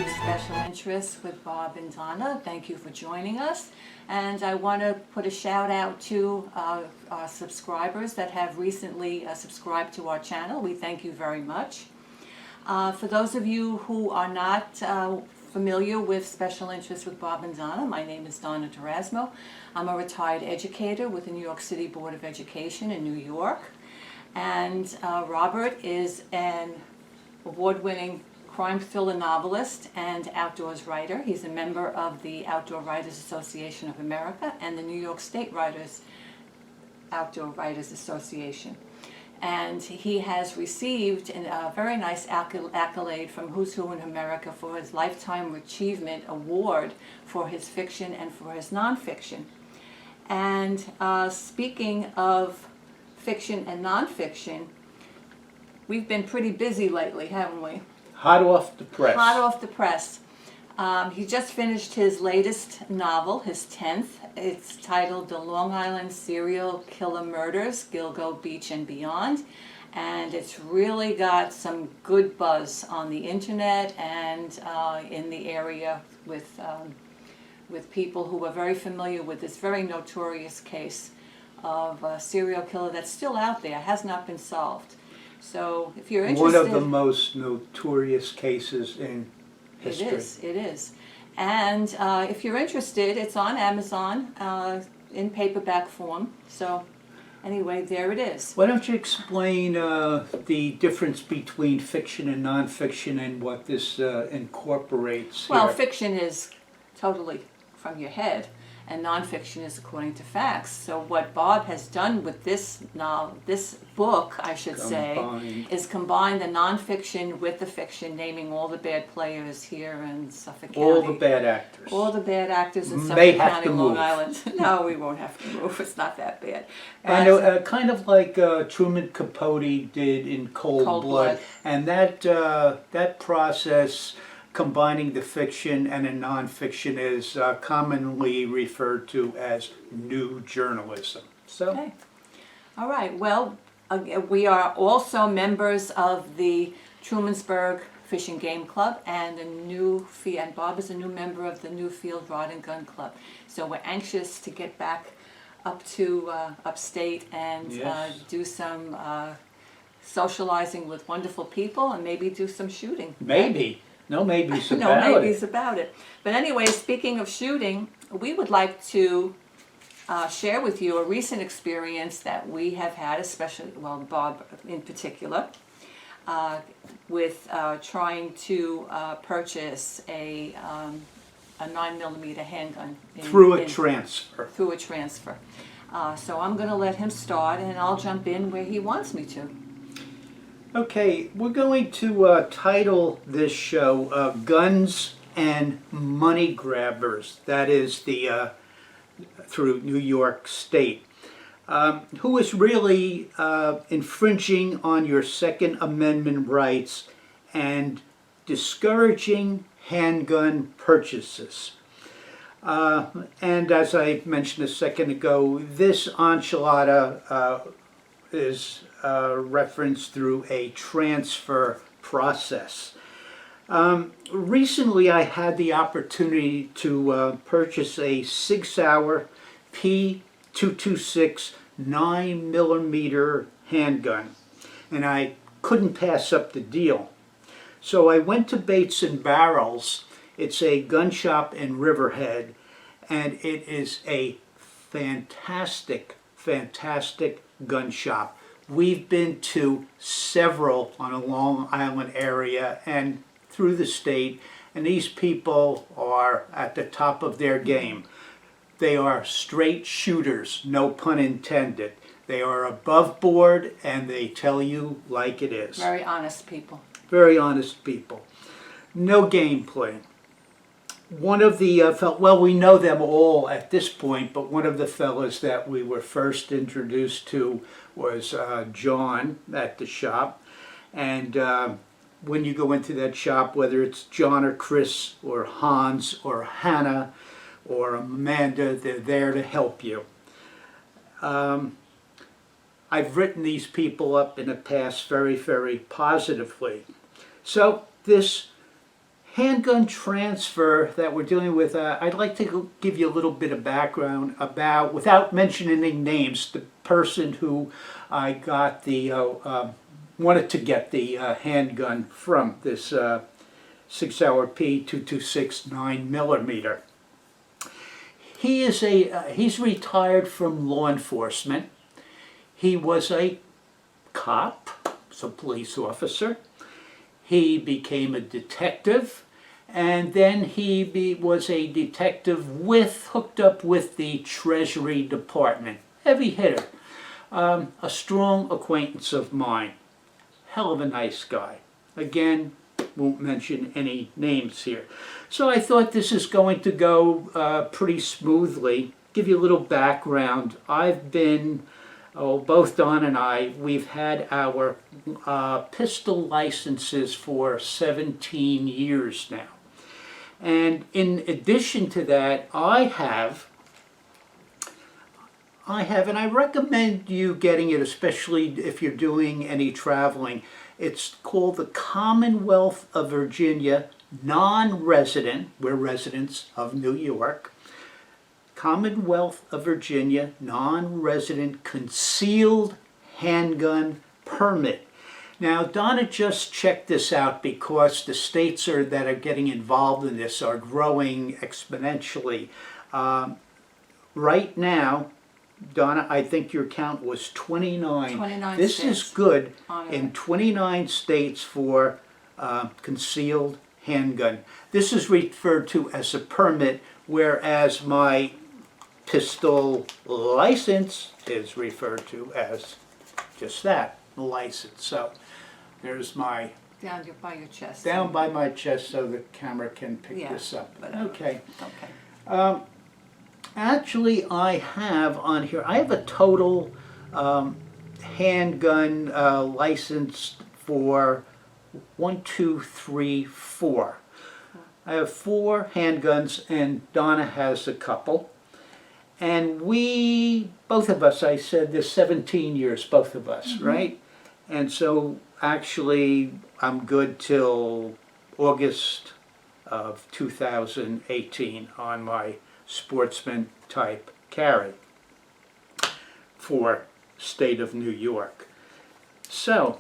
Special Interests with Bob and Donna. Thank you for joining us. And I want to put a shout out to our subscribers that have recently subscribed to our channel. We thank you very much. For those of you who are not familiar with Special Interests with Bob and Donna, my name is Donna Durasmo. I'm a retired educator with the New York City Board of Education in New York. And Robert is an award-winning crime thriller novelist and outdoors writer. He's a member of the Outdoor Writers Association of America and the New York State Outdoor Writers Association. And he has received a very nice accolade from Who's Who in America for his Lifetime Achievement Award for his fiction and for his nonfiction. And speaking of fiction and nonfiction, we've been pretty busy lately, haven't we? Hot off the press. Hot off the press. He just finished his latest novel, his 10th. It's titled The Long Island Serial Killer Murders, Gilgo Beach and Beyond. And it's really got some good buzz on the internet and in the area with people who are very familiar with this very notorious case of a serial killer that's still out there, has not been solved. So if you're interested... One of the most notorious cases in history. It is. And if you're interested, it's on Amazon in paperback form. So anyway, there it is. Why don't you explain the difference between fiction and nonfiction and what this incorporates Well, here? fiction is totally from your head, and nonfiction is according to facts. So what Bob has done with this book, I should say, is combine the nonfiction with the fiction, naming all the bad players here in Suffolk County. All the bad actors. All the bad actors in May Suffolk have County, to Long move. Island. No, we won't have to move. It's not that bad. And kind of like Truman Capote did in Cold Blood. And that process, combining the fiction and the nonfiction, is commonly referred to as new journalism. So, okay. All right. Well, we are also members of the Trumansburg Fish and Game Club and and Bob is a new member of the Newfield Rod and Gun Club. So we're anxious to get back up to upstate and yes. do some socializing with wonderful people and maybe do some shooting. Maybe. No maybes about No maybes about it. But anyway, speaking of shooting, we would like to share with you a recent experience that we have had, especially, well, Bob in particular, with trying to purchase a 9mm handgun. Through a transfer. Through a transfer. So I'm going to let him start, and I'll jump in where he wants me to. Okay, we're going to title this show Guns and Money Grabbers. That is the through New York State. Who is really infringing on your Second Amendment rights and discouraging handgun purchases. And as I mentioned a second ago, this enchilada is referenced through a transfer process. Recently I had the opportunity to purchase a 6-hour P226 9mm handgun, and I couldn't pass up the deal. So I went to Bates and Barrels. It's a gun shop in Riverhead, and it is a fantastic gun shop. We've been to several on a Long Island area and through the state, and these people are at the top of their game. They are straight shooters, no pun intended. They are above board and they tell you like it is. Very honest people. Very honest people. No gameplay. One of the well, we know them all at this point, but one of the fellas that we were first introduced to was John at the shop. And when you go into that shop, whether it's John or Chris or Hans or Hannah or Amanda, they're there to help you. I've written these people up in the past very positively. So this handgun transfer that we're dealing with, I'd like to give you a little bit of background about, without mentioning any names, the person who I got the, wanted to get the handgun from, this 6-hour P226 9mm. He's retired from law enforcement. He was a cop, so police officer. He became a detective, and then he was a detective hooked up with the Treasury Department. Heavy hitter. A strong acquaintance of mine. Hell of a nice guy. Again, won't mention any names here. So I thought this is going to go pretty smoothly. Give you a little background. I've been, both Don and I, we've had our pistol licenses for 17 years now. And in addition to that, I have, and I recommend you getting it, especially if you're doing any traveling. It's called the Commonwealth of Virginia Non-Resident, we're residents of New York, Commonwealth of Virginia Non-Resident Concealed Handgun Permit. Now, Donna just checked this out because the states that are getting involved in this are growing exponentially. Right now, Donna, I think your count was 29. 29 this states. is good in 29 states for concealed handgun. This is referred to as a permit, whereas my pistol license is referred to as just that, license. So there's my... Down by your chest. Down by my chest so the camera can pick this up. Okay. Okay. Actually, I have on here, I have a total handgun license for 1, 2, 3, 4. I have 4 handguns and Donna has a couple. And we, both of us, I said there's 17 years, both of us, right? And so actually I'm good till August of 2018 on my sportsman type carry for state of New York. So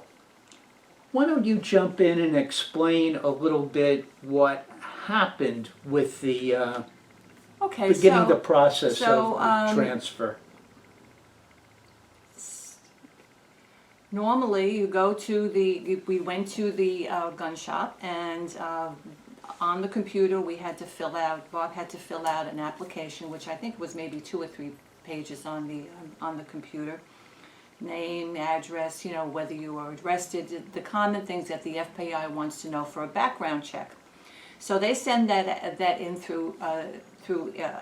why don't you jump in and explain a little bit what happened with the beginning the process of transfer. Normally you go to we went to the gun shop, and on the computer Bob had to fill out an application, which I think was maybe 2 or 3 pages on the computer. Name, address, whether you were arrested, the common things that the FBI wants to know for a background check. So they send that in through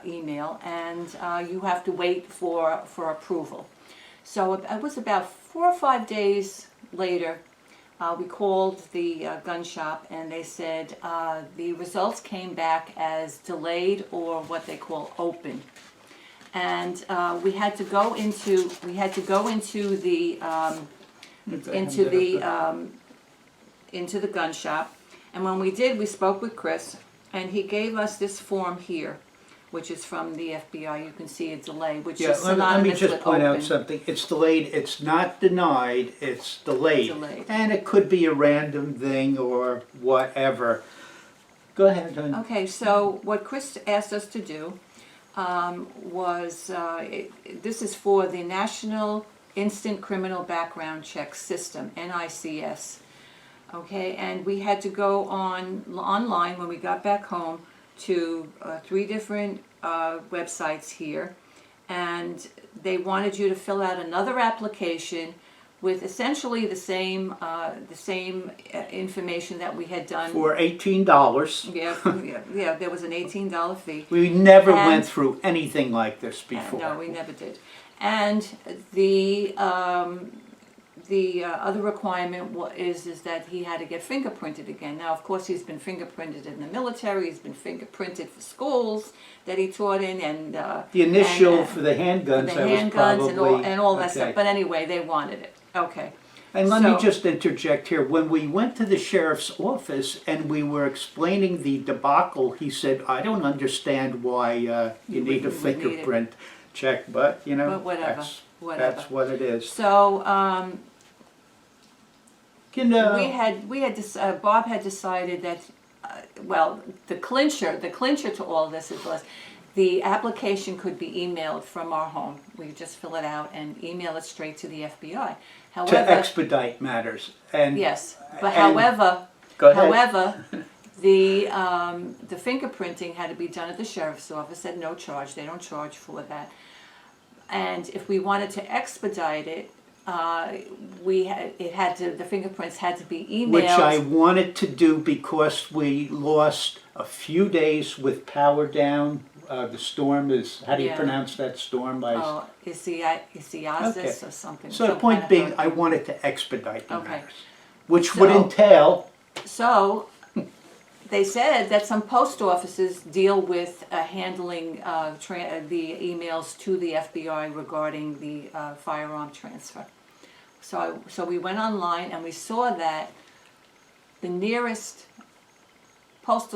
email, and you have to wait for approval. So it was about 4 or 5 days later, we called the gun shop, and they said the results came back as delayed, or what they call open. And we had to go into the gun shop. And when we did, we spoke with Chris, and he gave us this form here, which is from the FBI. You can see a delay, which is synonymous with open. Let me just point out something. It's delayed. It's not denied. It's delayed. And it could be a random thing or whatever. Go ahead, honey. Okay, so what Chris asked us to do was, this is for the National Instant Criminal Background Check System, NICS. Okay, and we had to go online when we got back home to 3 different websites here, and they wanted you to fill out another application with essentially the same information that we had done for $18. Yeah, there was an $18 fee. We never went through anything like this before. No, we never did. And the other requirement is that he had to get fingerprinted again. Now, of course, he's been fingerprinted in the military. He's been fingerprinted for schools that he taught in, and the initial for the handguns. And all that stuff. But anyway, they wanted it. Okay, And let me So- just interject here. When we went to the sheriff's office and we were explaining the debacle, he said, "I don't understand why you need a would need it." fingerprint check, but you know, But whatever, that's what it is." So, Can, Bob had decided that, well, the clincher to all this was, the application could be emailed from our home. We could just fill it out and email it straight to the FBI. to However, expedite matters. And yes, but and- however, Go ahead. however, the fingerprinting had to be done at the sheriff's office at no charge. They don't charge for that. And if we wanted to expedite it, the fingerprints had to be emailed. Which I wanted to do because we lost a few days with power down. The storm is, how do you Yeah. pronounce that storm? Isiazis or something. So the some point kind of being, I hurricane. wanted to expedite the Okay. matters, which would So- entail, So, they said that some post offices deal with handling the emails to the FBI regarding the firearm transfer. So we went online and we saw that the nearest post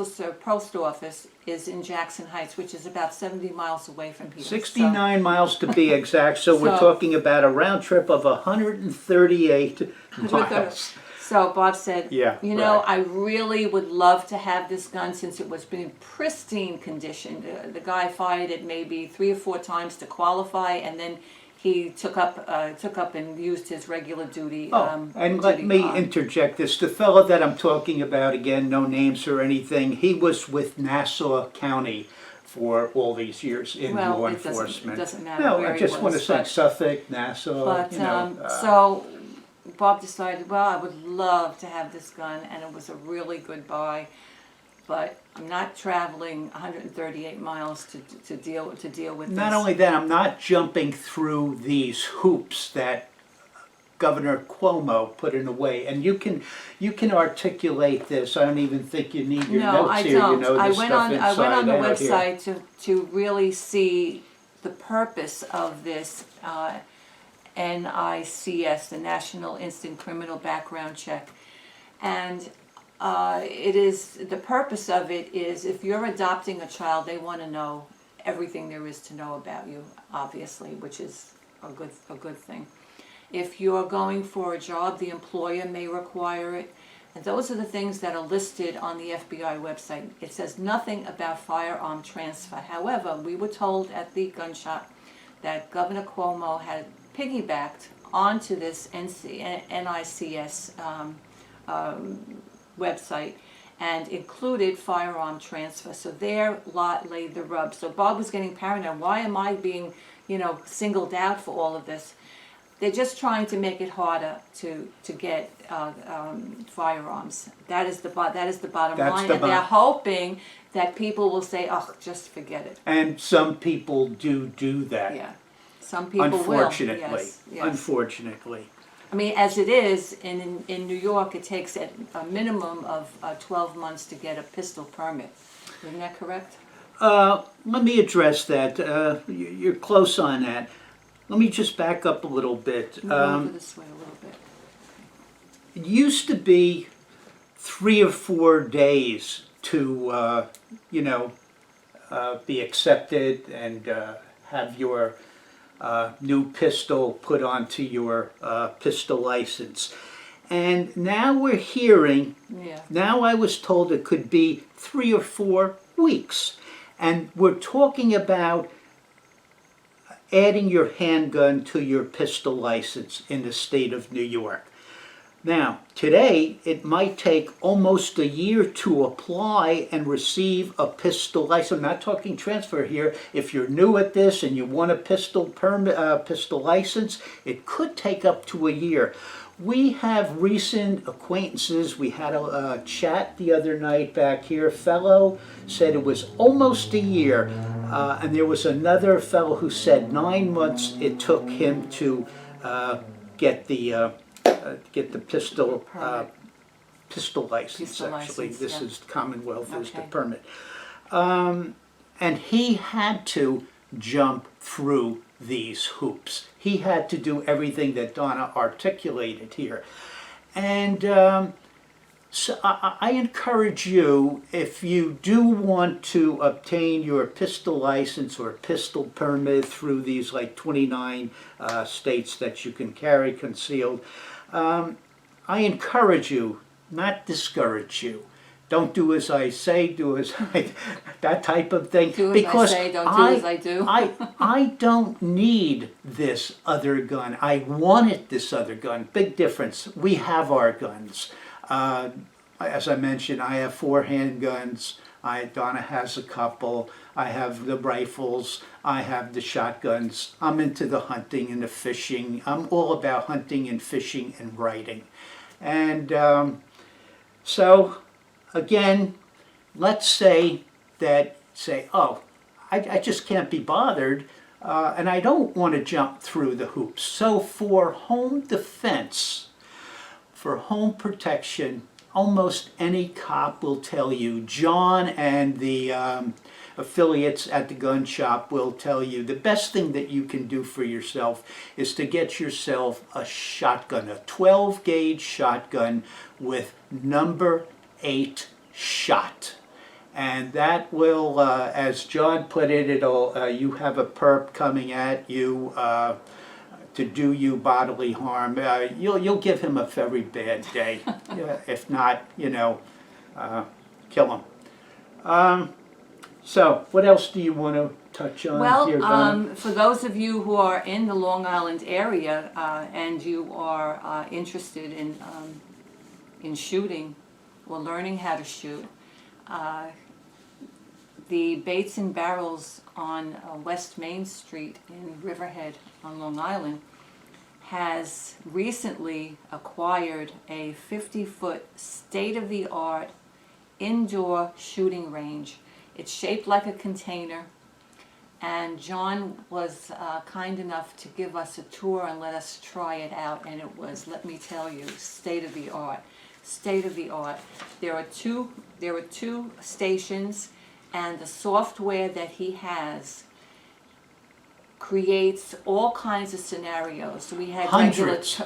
office is in Jackson Heights, which is about 70 miles away from here. 69 miles to be exact, so we're So- talking about a round trip of 138 miles. So Bob said, Yeah, you know, right. I really would love to have this gun since it was in pristine condition. The guy fired it maybe 3 or 4 times to qualify, and then he took up and used his regular duty. And let duty me arm. interject this. The fellow that I'm talking about, again, no names or anything, he was with Nassau County for all these years in Well, law it doesn't- enforcement. it doesn't matter No, where I he just want to was, say but- Suffolk, Nassau, But, you know. so Bob decided, well, I would love to have this gun, and it was a really good buy, but I'm not traveling 138 miles to deal with Not this. only that, I'm not jumping through these hoops that Governor Cuomo put in a way, and you can articulate this. I don't even think you need your No, notes I here. don't. You know the I went stuff on inside the out here. website to really see the purpose of this NICS, the National Instant Criminal Background Check, and the purpose of it is if you're adopting a child, they want to know everything there is to know about you, obviously, which is a good thing. If you're going for a job, the employer may require it. And those are the things that are listed on the FBI website. It says nothing about firearm transfer. However, we were told at the gun shop that Governor Cuomo had piggybacked onto this NICS website and included firearm transfer. So there lay the rub. So Bob was getting paranoid. Why am I being, singled out for all of this? They're just trying to make it harder to get firearms. That is the bottom That's line, the and they're hoping that people will say, "Oh, just forget it." And some people do that. Yeah, some people Unfortunately. will. Yes. Unfortunately. I mean, as it is in New York, it takes a minimum of 12 months to get a pistol permit. Isn't that correct? Let me address that. You're close on that. Let me just back up a little bit. Move over this way a little bit. It used to be 3 or 4 days to, be accepted and have your new pistol put onto your pistol license. And now we're hearing, Yeah. now I was told it could be 3 or 4 weeks. And we're talking about adding your handgun to your pistol license in the state of New York. Now, today, it might take almost a year to apply and receive a pistol license. I'm not talking transfer here. If you're new at this and you want a pistol permit, pistol license, it could take up to a year. We have recent acquaintances. We had a chat the other night back here. A fellow said it was almost a year. And there was another fellow who said 9 months it took him to get the pistol pistol license. Pistol Actually, license, this yeah. is Commonwealth is the Okay. permit, and he had to jump through these hoops. He had to do everything that Donna articulated here. And so I encourage you, if you do want to obtain your pistol license or pistol permit through these like 29 states that you can carry concealed, I encourage you, not discourage you. Don't do as I say, do as I, that type of thing. Do as because I say, don't do as I do. I don't need this other gun. I wanted this other gun. Big difference. We have our guns. As I mentioned, I have 4 handguns. Donna has a couple. I have the rifles. I have the shotguns. I'm into the hunting and the fishing. I'm all about hunting and fishing and writing. And so, again, let's say, oh, I just can't be bothered, and I don't want to jump through the hoops. So for home defense, for home protection, almost any cop will tell you, John and the affiliates at the gun shop will tell you, the best thing that you can do for yourself is to get yourself a shotgun, a 12-gauge shotgun with number 8 shot. And that will, as John put it, you have a perp coming at you to do you bodily harm. You'll give him a very bad day. If not, kill him. So, what else do you want to touch on here, Donna? Well, for those of you who are in the Long Island area and you are interested in shooting or learning how to shoot, the Baits and Barrels on West Main Street in Riverhead on Long Island has recently acquired a 50-foot state-of-the-art indoor shooting range. It's shaped like a container, and John was kind enough to give us a tour and let us try it out, and it was, let me tell you, state-of-the-art. State-of-the-art. There are two stations, and the software that he has creates all kinds of scenarios. We had hundreds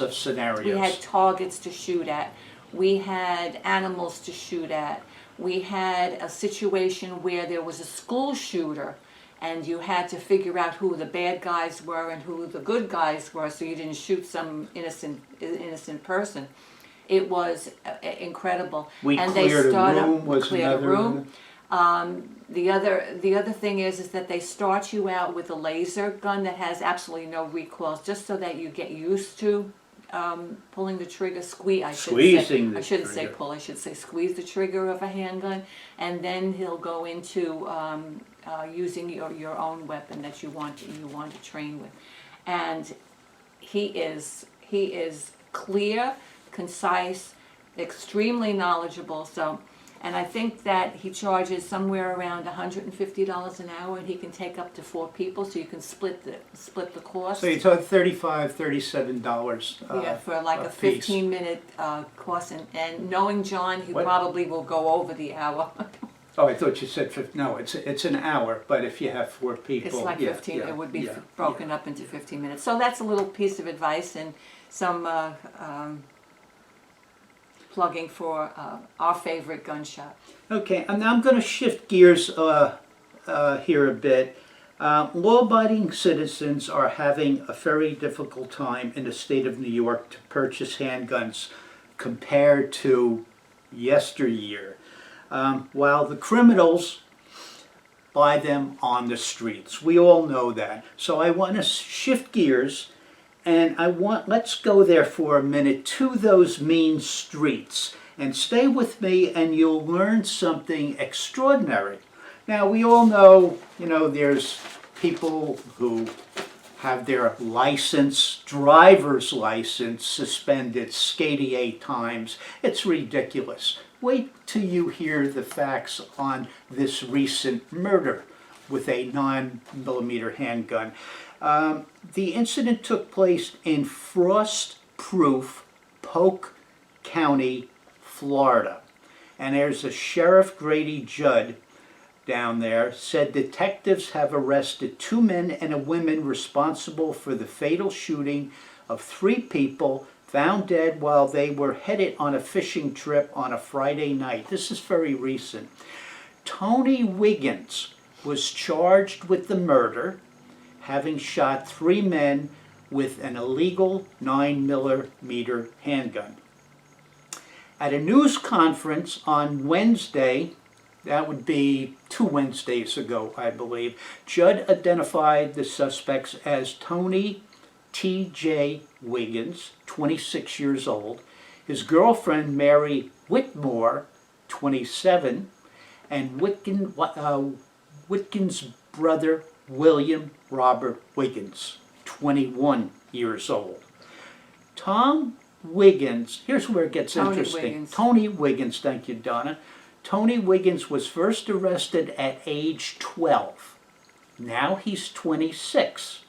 of scenarios. We had targets to shoot at. We had animals to shoot at. We had a situation where there was a school shooter, and you had to figure out who the bad guys were and who the good guys were, so you didn't shoot some innocent person. It was incredible. Cleared a room. The other thing is that they start you out with a laser gun that has absolutely no recoil, just so that you get used to pulling the trigger. I shouldn't say pull. I should say squeeze the trigger of a handgun, and then he'll go into using your own weapon that you want to train with, and he is clear, concise, extremely knowledgeable. And I think that he charges somewhere around $150 an hour, and he can take up to 4 people, so you can split the cost. So you talk $35, $37. Yeah, for like a 15-minute course, and knowing John, he probably will go over the hour. Oh, I thought you said no. It's an hour, but if you have 4 people, it's like 15. It would be broken up into 15 minutes. So that's a little piece of advice and some plugging for our favorite gun shop. Okay, and now I'm going to shift gears here a bit. Law-abiding citizens are having a very difficult time in the state of New York to purchase handguns compared to yesteryear, while the criminals buy them on the streets. We all know that. So I want to shift gears, and let's go there for a minute to those mean streets. And stay with me and you'll learn something extraordinary. Now we all know, there's people who have their driver's license suspended 88 times. It's ridiculous. Wait till you hear the facts on this recent murder with a 9mm handgun. The incident took place in Frost-Proof, Polk County, Florida. And there's a Sheriff Grady Judd down there said detectives have arrested 2 men and a woman responsible for the fatal shooting of 3 people found dead while they were headed on a fishing trip on a Friday night. This is very recent. Tony Wiggins was charged with the murder, having shot 3 men with an illegal 9mm handgun. At a news conference on Wednesday, that would be 2 Wednesdays ago, I believe, Judd identified the suspects as Tony T.J. Wiggins, 26 years old, his girlfriend Mary Whitmore, 27, and Wiggins' brother William Robert Wiggins, 21 years old. Tom Wiggins, here's where it gets interesting. Tony Wiggins, thank you, Donna. Tony Wiggins was first arrested at age 12. Now he's 26.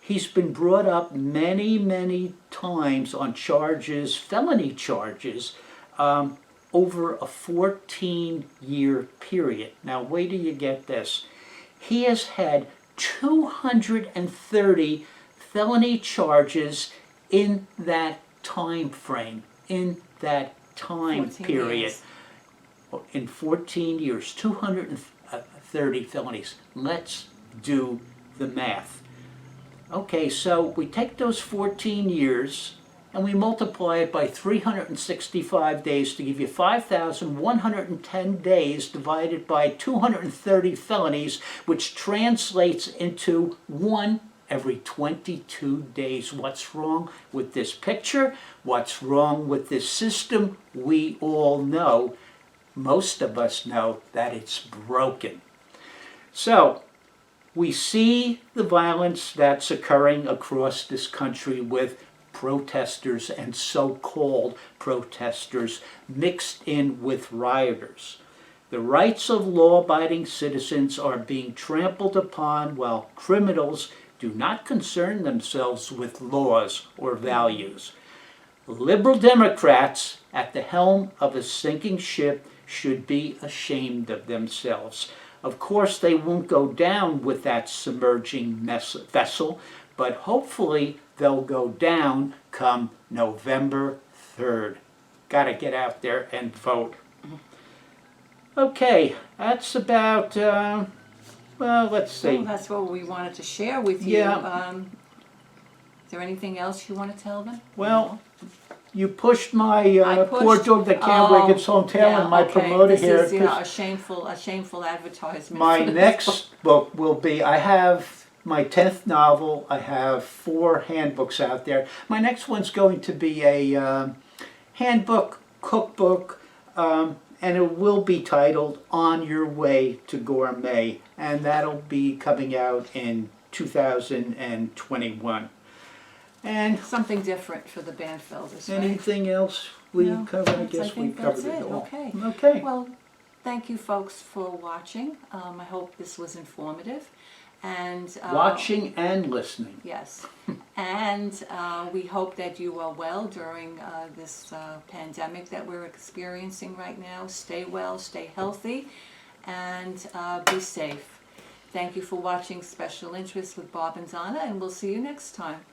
He's been brought up many times on charges, felony charges, over a 14-year period. Now wait till you get this. He has had 230 felony charges in that time frame, in that time period. Years. In 14 years, 230 felonies. Let's do the math. Okay, so we take those 14 years and we multiply it by 365 days to give you 5,110 days divided by 230 felonies, which translates into 1 every 22 days. What's wrong with this picture? What's wrong with this system? We all know, most of us know, that it's broken. So, we see the violence that's occurring across this country with protesters and so-called protesters mixed in with rioters. The rights of law-abiding citizens are being trampled upon while criminals do not concern themselves with laws or values. Liberal Democrats at the helm of a sinking ship should be ashamed of themselves. Of course, they won't go down with that submerging vessel, but hopefully they'll go down come November 3rd. Got to get out there and vote. Okay, that's about, well, let's see. Well, that's what we wanted to share with you. Yeah. Is there anything else you want to tell them? Well, you pushed my poor dog that can't wake its own tail, yeah, and my okay. promoter this here. Is, you know, a shameful advertisement. My next book will be, I have my 10th novel, I have 4 handbooks out there. My next one's going to be a handbook, cookbook, and it will be titled On Your Way to Gourmet, and that'll be coming out in 2021. And something different for the Banfelders, right? Anything else we No, covered? I guess we covered it all. Okay. Okay. Well, thank you folks for watching. I hope this was informative. And watching and listening. Yes. And we hope that you are well during this pandemic that we're experiencing right now. Stay well, stay healthy, and be safe. Thank you for watching Special Interest with Bob and Donna, and we'll see you next time.